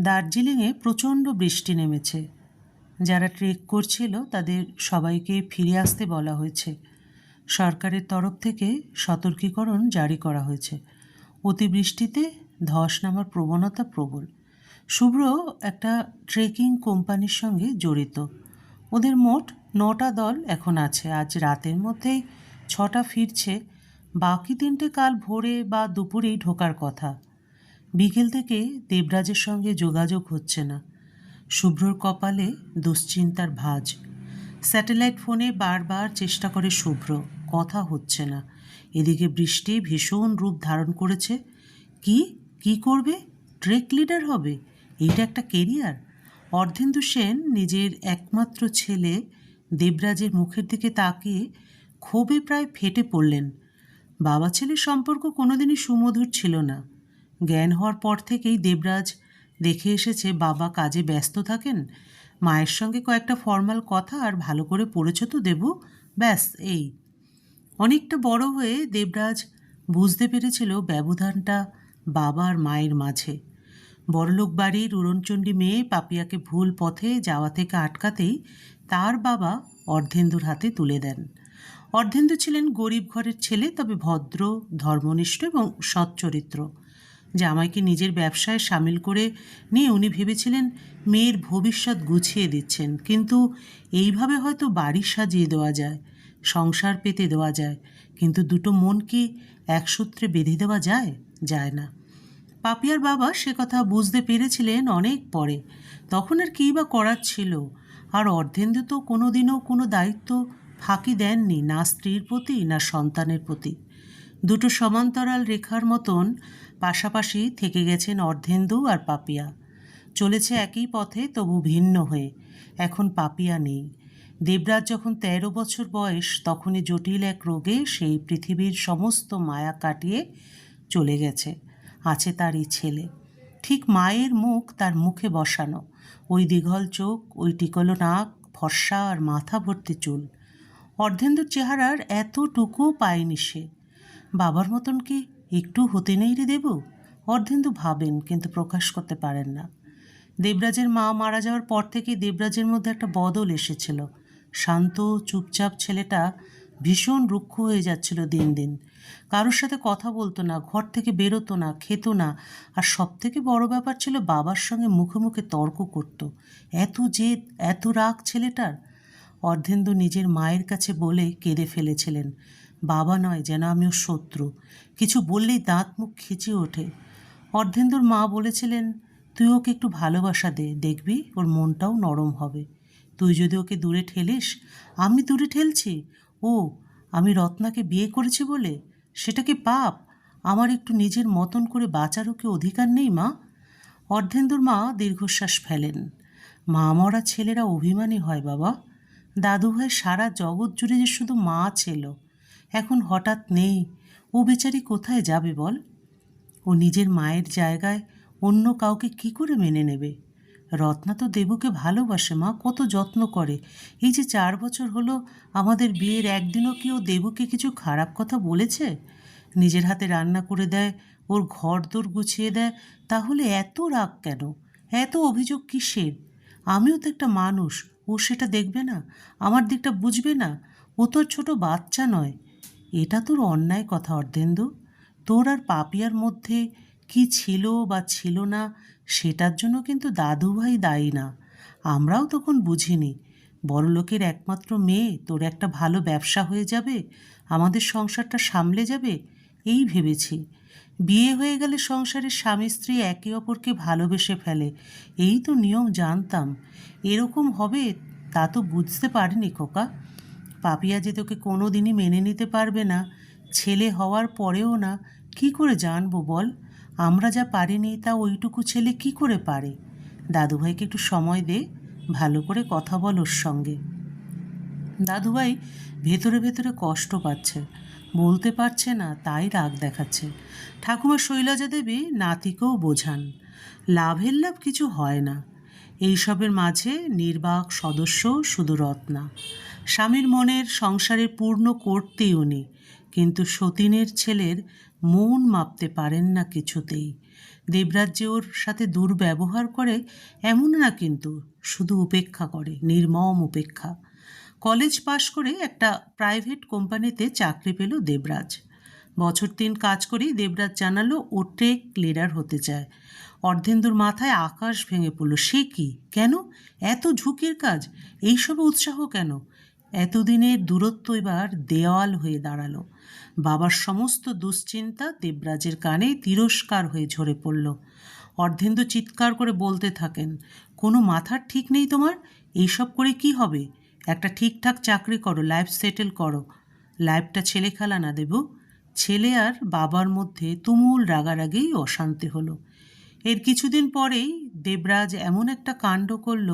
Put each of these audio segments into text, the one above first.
দার্জিলিংয়ে প্রচণ্ড বৃষ্টি নেমেছে। যারা ট্রেক করছিল তাদের সবাইকে ফিরে আসতে বলা হয়েছে। সরকারের তরফ থেকে সতর্কীকরণ জারি করা হয়েছে। অতিবৃষ্টিতে ধস নামার প্রবণতা প্রবল। শুভ্র একটা ট্রেকিং কোম্পানির সঙ্গে জড়িত। ওদের মোট 9টা দল এখন আছে। আজ রাতের মধ্যেই 6টা ফিরছে, বাকি 3টে কাল ভোরে বা দুপুরেই ঢোকার কথা। বিকেল থেকে দেবরাজের সঙ্গে যোগাযোগ হচ্ছে না। শুভ্রর কপালে দুশ্চিন্তার ভাঁজ। স্যাটেলাইট ফোনে বারবার চেষ্টা করে শুভ্র, কথা হচ্ছে না। এদিকে বৃষ্টি ভীষণ রূপ ধারণ করেছে। কি কি করবে? ট্রেক লিডার হবে? এইটা একটা কেরিয়ার? অর্ধেন্দু সেন নিজের একমাত্র ছেলে দেবরাজের মুখের দিকে তাকিয়ে ক্ষোভে প্রায় ফেটে পড়লেন। বাবা ছেলের সম্পর্ক কোনোদিনই সুমধুর ছিল না। জ্ঞান হওয়ার পর থেকেই দেবরাজ দেখে এসেছে বাবা কাজে ব্যস্ত থাকেন। মায়ের সঙ্গে কয়েকটা ফর্মাল কথা আর ভালো করে পড়েছ তো দেবু, ব্যাস এই। অনেকটা বড় হয়ে দেবরাজ বুঝতে পেরেছিল ব্যবধানটা বাবা আর মায়ের মাঝে। বড়লোক বাড়ির উড়নচণ্ডী মেয়ে পাপিয়াকে ভুল পথে যাওয়া থেকে আটকাতেই তার বাবা অর্ধেন্দুর হাতে তুলে দেন। অর্ধেন্দু ছিলেন গরিব ঘরের ছেলে, তবে ভদ্র, ধর্মনিষ্ঠ এবং সচ্চরিত্র। জামাইকে নিজের ব্যবসায় সামিল করে নিয়ে উনি ভেবেছিলেন মেয়ের ভবিষ্যৎ গুছিয়ে দিচ্ছেন। কিন্তু এইভাবে হয়তো বাড়ি সাজিয়ে দেওয়া যায়, সংসার পেতে দেওয়া যায়, কিন্তু দুটো মন কি এক সূত্রে বেঁধে দেওয়া যায়? যায় না। পাপিয়ার বাবা সে কথা বুঝতে পেরেছিলেন অনেক পরে। তখন আর কী বা করার ছিল? আর অর্ধেন্দু তো কোনোদিনও কোনো দায়িত্ব ফাঁকি দেননি, না স্ত্রীর প্রতি না সন্তানের প্রতি। দুটো সমান্তরাল রেখার মতন পাশাপাশি থেকে গেছেন অর্ধেন্দু আর পাপিয়া। চলেছে একই পথে, তবু ভিন্ন হয়ে। এখন পাপিয়া নেই। দেবরাজ যখন 13 বছর বয়স, তখনই জটিল এক রোগে সেই পৃথিবীর সমস্ত মায়া কাটিয়ে চলে গেছে। আছে তারই ছেলে, ঠিক মায়ের মুখ তার মুখে বসানো, ওই দীঘল চোখ, ওই টিকলো নাক, ফর্সা আর মাথা ভর্তি চুল। অর্ধেন্দুর চেহারার এতটুকু পায়নি সে। বাবার মতন কি একটু হতে নেই রে দেবু? অর্ধেন্দু ভাবেন, কিন্তু প্রকাশ করতে পারেন না। দেবরাজের মা মারা যাওয়ার পর থেকেই দেবরাজের মধ্যে একটা বদল এসেছিল। শান্ত চুপচাপ ছেলেটা ভীষণ রুক্ষ হয়ে যাচ্ছিল দিন দিন। কারোর সাথে কথা বলতো না, ঘর থেকে বেরোতো না, খেত না। আর সব থেকে বড় ব্যাপার ছিল বাবার সঙ্গে মুখে মুখে তর্ক করত। এত জেদ, এত রাগ ছেলেটার! অর্ধেন্দু নিজের মায়ের কাছে বলে কেঁদে ফেলেছিলেন, বাবা নয়, যেন আমি ওর শত্রু। কিছু বললেই দাঁত মুখ খিচে ওঠে। অর্ধেন্দুর মা বলেছিলেন, তুই ওকে একটু ভালোবাসা দে, দেখবি ওর মনটাও নরম হবে। তুই যদি ওকে দূরে ঠেলিস। আমি দূরে ঠেলছি? ও, আমি রত্নাকে বিয়ে করেছি বলে? সেটা কি পাপ? আমার একটু নিজের মতন করে বাঁচারও কি অধিকার নেই মা? অর্ধেন্দুর মা দীর্ঘশ্বাস ফেলেন। মা মরা ছেলেরা অভিমানী হয় বাবা। দাদুভাই সারা জগৎ জুড়ে যে শুধু মা ছিল, এখন হঠাৎ নেই। ও বেচারি কোথায় যাবে বল? ও নিজের মায়ের জায়গায় অন্য কাউকে কি করে মেনে নেবে? রত্না তো দেবুকে ভালোবাসে মা, কত যত্ন করে। এই যে 4 বছর হলো আমাদের বিয়ের, একদিনও কি ও দেবুকে কিছু খারাপ কথা বলেছে? নিজের হাতে রান্না করে দেয়, ওর ঘর দোর গুছিয়ে দেয়, তাহলে এত রাগ কেন? এত অভিযোগ কিসের? আমিও তো একটা মানুষ। ও সেটা দেখবে না? আমার দিকটা বুঝবে না? ও তো আর ছোট বাচ্চা নয়। এটা তোর অন্যায় কথা অর্ধেন্দু। তোর আর পাপিয়ার মধ্যে কি ছিল বা ছিল না, সেটার জন্য কিন্তু দাদুভাই দায়ী না। আমরাও তখন বুঝিনি। বড়লোকের একমাত্র মেয়ে, তোর একটা ভালো ব্যবসা হয়ে যাবে, আমাদের সংসারটা সামলে যাবে, এই ভেবেছি। বিয়ে হয়ে গেলে সংসারের স্বামী স্ত্রী একে অপরকে ভালোবেসে ফেলে, এই তো নিয়ম জানতাম। এরকম হবে তা তো বুঝতে পারিনি খোকা। পাপিয়া যে তোকে কোনো দিনই মেনে নিতে পারবে না, ছেলে হওয়ার পরেও না, কি করে জানবো বল? আমরা যা পারিনি তা ওইটুকু ছেলে কি করে পারে? দাদুভাইকে একটু সময় দে, ভালো করে কথা বল ওর সঙ্গে। দাদুভাই ভেতরে ভেতরে কষ্ট পাচ্ছে, বলতে পারছে না, তাই রাগ দেখাচ্ছে। ঠাকুমা শৈলজা দেবী নাতিকেও বোঝান, লাভের লাভ কিছু হয় না। এইসবের মাঝে নির্বাক সদস্য শুধু রত্না। স্বামীর মনের সংসারের পূর্ণ করতেই উনি, কিন্তু সতীনের ছেলের মন মাপতে পারেন না কিছুতেই। দেবরাজ যে ওর সাথে দুর্ব্যবহার করে এমন না, কিন্তু শুধু উপেক্ষা করে, নির্মম উপেক্ষা। কলেজ পাশ করে একটা প্রাইভেট কোম্পানিতে চাকরি পেল দেবরাজ। বছর 3 কাজ করেই দেবরাজ জানালো ও টেক লিডার হতে চায়। অর্ধেন্দুর মাথায় আকাশ ভেঙে পড়ল। সে কি? কেন এত ঝুঁকির কাজ? এইসবে উৎসাহ কেন? এতদিনের দূরত্ব এবার দেওয়াল হয়ে দাঁড়ালো। বাবার সমস্ত দুশ্চিন্তা দেবরাজের কানে তিরস্কার হয়ে ঝরে পড়ল। অর্ধেন্দু চিৎকার করে বলতে থাকেন, কোনো মাথার ঠিক নেই তোমার? এইসব করে কি হবে? একটা ঠিকঠাক চাকরি করো, লাইফ সেটেল করো। লাইফটা ছেলে খেলা না দেবু। ছেলে আর বাবার মধ্যে তুমুল রাগারাগি অশান্তি হলো। এর কিছুদিন পরেই দেবরাজ এমন একটা কাণ্ড করল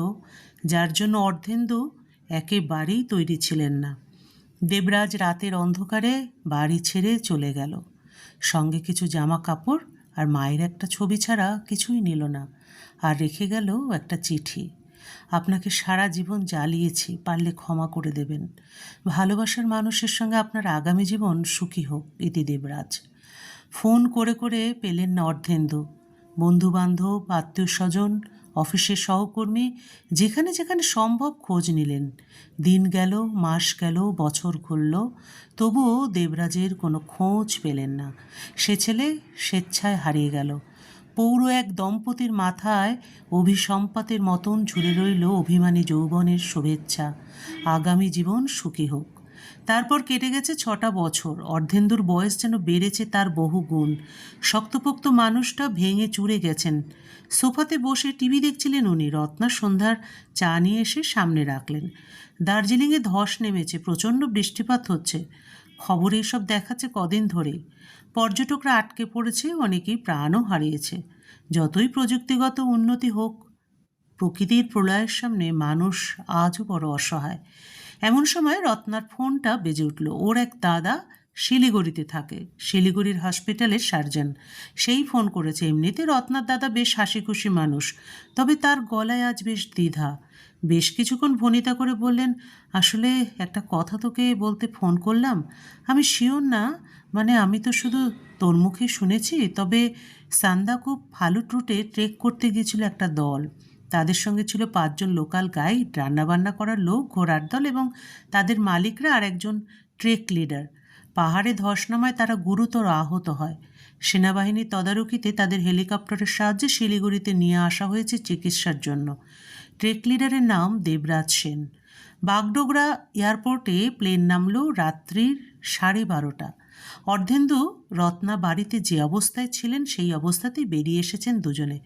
যার জন্য অর্ধেন্দু একেবারেই তৈরি ছিলেন না। দেবরাজ রাতের অন্ধকারে বাড়ি ছেড়ে চলে গেল। সঙ্গে কিছু জামা কাপড় আর মায়ের একটা ছবি ছাড়া কিছুই নিল না। আর রেখে গেল একটা চিঠি। আপনাকে সারা জীবন জ্বালিয়েছি, পারলে ক্ষমা করে দেবেন। ভালোবাসার মানুষের সঙ্গে আপনার আগামী জীবন সুখী হোক, ইতি দেবরাজ। ফোন করে করে পেলেন না অর্ধেন্দু। বন্ধুবান্ধব, আত্মীয় স্বজন, অফিসের সহকর্মী, যেখানে যেখানে সম্ভব খোঁজ নিলেন। দিন গেল, মাস গেল, বছর ঘুরল, তবুও দেবরাজের কোনো খোঁজ পেলেন না। সে ছেলে স্বেচ্ছায় হারিয়ে গেল। পৌর এক দম্পতির মাথায় অভিসম্পাতের মতন ঝুলে রইল অভিমানী যৌবনের শুভেচ্ছা, আগামী জীবন সুখী হোক। তারপর কেটে গেছে 6টা বছর। অর্ধেন্দুর বয়স যেন বেড়েছে তার বহু গুণ। শক্তপোক্ত মানুষটা ভেঙে চুরে গেছেন। সোফাতে বসে টিভি দেখছিলেন উনি। রত্না সন্ধ্যার চা নিয়ে এসে সামনে রাখলেন। দার্জিলিংয়ে ধস নেমেছে, প্রচণ্ড বৃষ্টিপাত হচ্ছে। খবরে এসব দেখাচ্ছে কদিন ধরেই। পর্যটকরা আটকে পড়েছে, অনেকেই প্রাণও হারিয়েছে। যতই প্রযুক্তিগত উন্নতি হোক, প্রকৃতির প্রলয়ের সামনে মানুষ আজও বড় অসহায়। এমন সময় রত্নার ফোনটা বেজে উঠল। ওর এক দাদা শিলিগুড়িতে থাকে, শিলিগুড়ির হসপিটালের সার্জন। সেই ফোন করেছে। এমনিতে রত্নার দাদা বেশ হাসিখুশি মানুষ, তবে তার গলায় আজ বেশ দ্বিধা। বেশ কিছুক্ষণ ভনিতা করে বললেন, আসলে একটা কথা তোকে বলতে ফোন করলাম। আমি শিওর না, মানে আমি তো শুধু তোর মুখে শুনেছি। তবে সান্দাকুপ ফালুট রুটে ট্রেক করতে গিয়েছিল একটা দল। তাদের সঙ্গে ছিল 5 জন লোকাল গাইড, রান্নাবান্না করার লোক, ঘোড়ার দল এবং তাদের মালিকরা আর একজন ট্রেক লিডার। পাহাড়ে ধস নামায় তারা গুরুতর আহত হয়। সেনাবাহিনীর তদারকিতে তাদের হেলিকপ্টারের সাহায্যে শিলিগুড়িতে নিয়ে আসা হয়েছে চিকিৎসার জন্য। ট্রেক লিডারের নাম দেবরাজ সেন। বাগডোগরা এয়ারপোর্টে প্লেন নামল রাত্রির 12:30। অর্ধেন্দু রত্না বাড়িতে যে অবস্থায় ছিলেন সেই অবস্থাতেই বেরিয়ে এসেছেন দুজনে।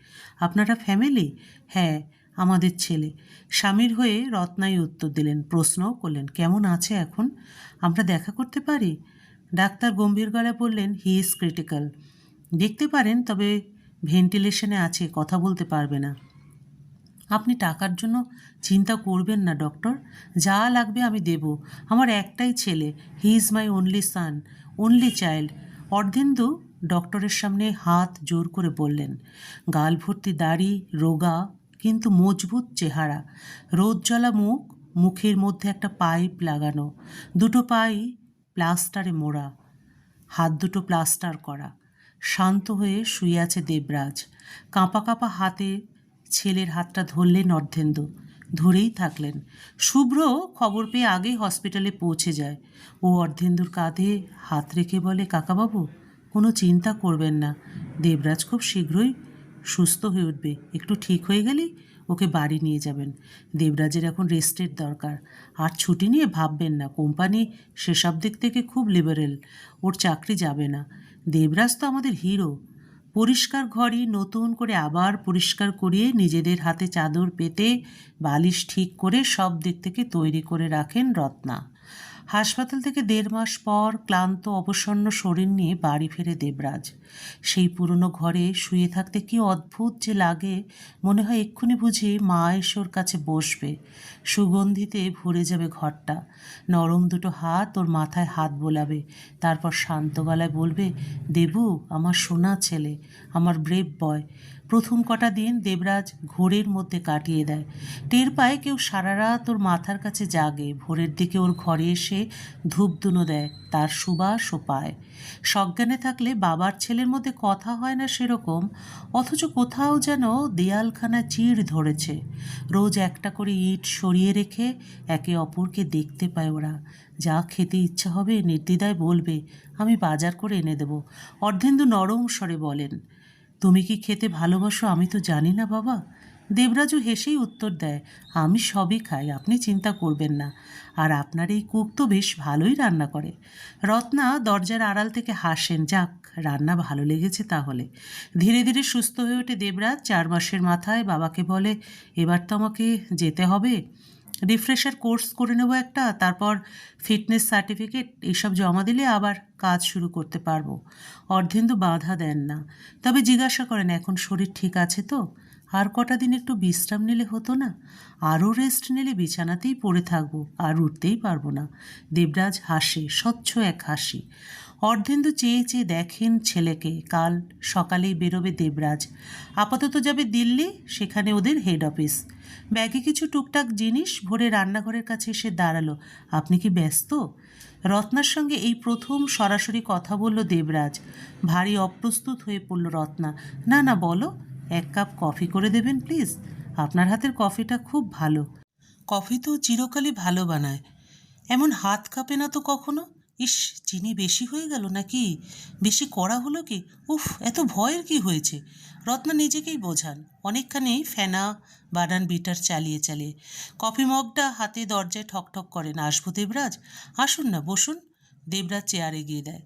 আপনারা ফ্যামিলি? হ্যাঁ, আমাদের ছেলে। স্বামীর হয়ে রত্নাই উত্তর দিলেন। প্রশ্নও করলেন, কেমন আছে এখন? আমরা দেখা করতে পারি? ডাক্তার গম্ভীর গলায় বললেন, হি ইজ ক্রিটিক্যাল। দেখতে পারেন, তবে ভেন্টিলেশনে আছে, কথা বলতে পারবে না। আপনি টাকার জন্য চিন্তা করবেন না ডক্টর, যা লাগবে আমি দেব। আমার একটাই ছেলে, he is my only San, only child. Ardhendu ডক্টরের সামনে হাত জোর করে বললেন। গাল ভর্তি দাড়ি, রোগা কিন্তু মজবুত চেহারা, রোদ জ্বলা মুখ, মুখের মধ্যে একটা পাইপ লাগানো, দুটো পাই প্লাস্টারে মোড়া, হাত দুটো প্লাস্টার করা। শান্ত হয়ে শুয়ে আছে দেবরাজ। কাঁপা কাঁপা হাতে ছেলের হাতটা ধরলেন অর্ধেন্দু। ধরেই থাকলেন। শুভ্র খবর পেয়ে আগেই হসপিটালে পৌঁছে যায়। ও অর্ধেন্দুর কাঁধে হাত রেখে বলে, কাকাবাবু, কোনো চিন্তা করবেন না, দেবরাজ খুব শীঘ্রই সুস্থ হয়ে উঠবে। একটু ঠিক হয়ে গেলেই ওকে বাড়ি নিয়ে যাবেন। দেবরাজের এখন রেস্টের দরকার। আর ছুটি নিয়ে ভাববেন না, কোম্পানি সেসব দিক থেকে খুব লিবারেল, ওর চাকরি যাবে না। দেবরাজ তো আমাদের হিরো। পরিষ্কার ঘরই নতুন করে আবার পরিষ্কার করিয়ে নিজেদের হাতে চাদর পেতে বালিশ ঠিক করে সব দিক থেকে তৈরি করে রাখেন রত্না। হাসপাতাল থেকে 1.5 মাস পর ক্লান্ত অবসন্ন শরীর নিয়ে বাড়ি ফেরে দেবরাজ। সেই পুরনো ঘরে শুয়ে থাকতে কি অদ্ভুত যে লাগে। মনে হয় এক্ষুনি বুঝি মা এসে ওর কাছে বসবে, সুগন্ধিতে ভরে যাবে ঘরটা। নরম দুটো হাত ওর মাথায় হাত বোলাবে, তারপর শান্ত গলায় বলবে, দেবু, আমার সোনা ছেলে, আমার ব্রেভ বয়। প্রথম কটা দিন দেবরাজ ঘোরের মধ্যে কাটিয়ে দেয়। টের পায় কেউ সারা রাত ওর মাথার কাছে জাগে, ভোরের দিকে ওর ঘরে এসে ধূপধুনো দেয়, তার সুবাস ও পায়। সজ্ঞানে থাকলে বাবার ছেলের মধ্যে কথা হয় না সেরকম, অথচ কোথাও যেন দেয়ালখানা চিড় ধরেছে। রোজ একটা করে ইট সরিয়ে রেখে একে অপরকে দেখতে পায় ওরা। যা খেতে ইচ্ছা হবে নির্দ্বিধায় বলবে, আমি বাজার করে এনে দেব। অর্ধেন্দু নরম স্বরে বলেন, তুমি কি খেতে ভালোবাসো আমি তো জানি না বাবা। দেবরাজু হেসেই উত্তর দেয়, আমি সবই খাই, আপনি চিন্তা করবেন না। আর আপনার এই কুক তো বেশ ভালোই রান্না করে। রত্না দরজার আড়াল থেকে হাসেন, যাক রান্না ভালো লেগেছে তাহলে। ধীরে ধীরে সুস্থ হয়ে ওঠে দেবরাজ। 4 মাসের মাথায় বাবাকে বলে, এবার তো আমাকে যেতে হবে, রিফ্রেশার কোর্স করে নেব একটা, তারপর ফিটনেস সার্টিফিকেট এইসব জমা দিলে আবার কাজ শুরু করতে পারবো। অর্ধেন্দু বাধা দেন না, তবে জিজ্ঞাসা করেন, এখন শরীর ঠিক আছে তো? আর কটা দিন একটু বিশ্রাম নিলে হতো না? আরও রেস্ট নিলে বিছানাতেই পড়ে থাকবো, আর উঠতেই পারবো না। দেবরাজ হাসে, স্বচ্ছ এক হাসি। অর্ধেন্দু চেয়ে চেয়ে দেখেন ছেলেকে। কাল সকালেই বেরোবে দেবরাজ। আপাতত যাবে দিল্লি, সেখানে ওদের হেড অফিস। ব্যাগে কিছু টুকটাক জিনিস ভরে রান্নাঘরের কাছে এসে দাঁড়ালো। আপনি কি ব্যস্ত? রত্নার সঙ্গে এই প্রথম সরাসরি কথা বলল দেবরাজ। ভারী অপ্রস্তুত হয়ে পড়ল রত্না। না না, বলো। 1 কাপ কফি করে দেবেন প্লিজ। আপনার হাতের কফিটা খুব ভালো। কফি তো চিরকালই ভালো বানায়, এমন হাত কাঁপে না তো কখনো। ইস, চিনি বেশি হয়ে গেল নাকি? বেশি কড়া হলো কি? উফ, এত ভয়ের কি হয়েছে? রত্না নিজেকেই বোঝান। অনেকখানি ফেনা বানান বিটার চালিয়ে চালিয়ে কফি মগটা হাতে দরজায় ঠকঠক করেন। আসবো দেবরাজ? আসুন না, বসুন। দেবরাজ চেয়ার এগিয়ে দেয়।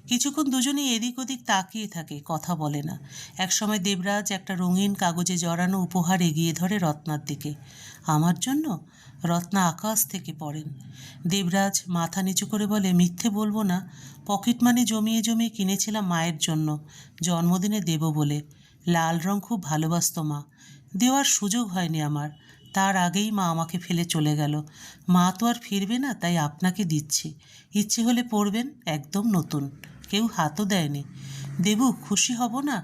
কিছুক্ষণ দুজনেই এদিক ওদিক তাকিয়ে থাকে, কথা বলে না। একসময় দেবরাজ একটা রঙিন কাগজে জড়ানো উপহার এগিয়ে ধরে রত্নার দিকে। আমার জন্য? রত্না আকাশ থেকে পড়েন। দেবরাজ মাথা নিচু করে বলে, মিথ্যে বলবো না, পকেট মানি জমিয়ে জমিয়ে কিনেছিলাম মায়ের জন্য, জন্মদিনে দেব বলে। লাল রং খুব ভালোবাসত মা, দেওয়ার সুযোগ হয়নি আমার। তার আগেই মা আমাকে ফেলে চলে গেল। মা তো আর ফিরবে না, তাই আপনাকে দিচ্ছি। ইচ্ছে হলে পড়বেন, একদম নতুন, কেউ হাতও দেয়নি। দেবু, খুশি হব না?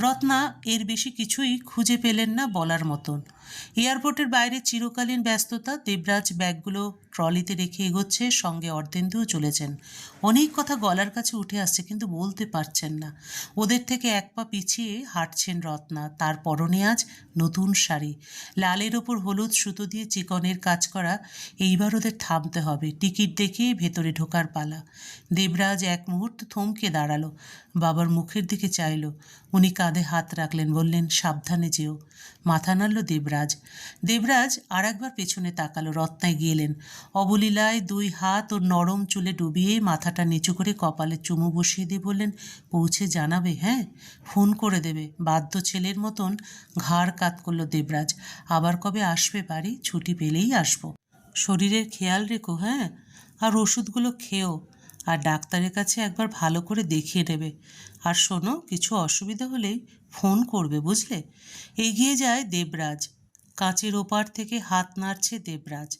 রত্না এর বেশি কিছুই খুঁজে পেলেন না বলার মতন। এয়ারপোর্টের বাইরে চিরকালীন ব্যস্ততা। দেবরাজ ব্যাগগুলো ট্রলিতে রেখে এগোচ্ছে, সঙ্গে অর্ধেন্দুও চলেছেন। অনেক কথা গলার কাছে উঠে আসছে, কিন্তু বলতে পারছেন না। ওদের থেকে 1 পা পিছিয়ে হাঁটছেন রত্না। তার পরনে আজ নতুন শাড়ি, লালের ওপর হলুদ সুতো দিয়ে চিকনের কাজ করা। এইবার ওদের থামতে হবে, টিকিট দেখিয়ে ভেতরে ঢোকার পালা। দেবরাজ এক মুহূর্ত থমকে দাঁড়ালো, বাবার মুখের দিকে চাইল। উনি কাঁধে হাত রাখলেন, বললেন, সাবধানে যেও। মাথা নাড়ল দেবরাজ। দেবরাজ আর একবার পেছনে তাকালো। রত্না এগিয়ে এলেন। অবলীলায় 2 হাত ওর নরম চুলে ডুবিয়ে মাথাটা নিচু করে কপালে চুমু বসিয়ে দিয়ে বললেন, পৌঁছে জানাবে? হ্যাঁ, ফোন করে দেবে। বাধ্য ছেলের মতন ঘাড় কাত করল দেবরাজ। আবার কবে আসবে বাড়ি? ছুটি পেলেই আসবো। শরীরের খেয়াল রেখো, হ্যাঁ, আর ওষুধগুলো খেও, আর ডাক্তারের কাছে একবার ভালো করে দেখিয়ে নেবে। আর শোনো, কিছু অসুবিধা হলেই ফোন করবে, বুঝলে? এগিয়ে যায় দেবরাজ। কাঁচের ওপার থেকে হাত নাড়ছে দেবরাজ।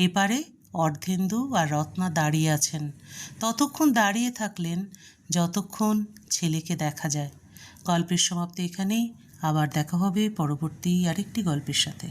এপারে অর্ধেন্দু আর রত্না দাঁড়িয়ে আছেন। ততক্ষণ দাঁড়িয়ে থাকলেন যতক্ষণ ছেলেকে দেখা যায়। গল্পের সমাপ্তি এখানেই। আবার দেখা হবে পরবর্তী আরেকটি গল্পের সাথে।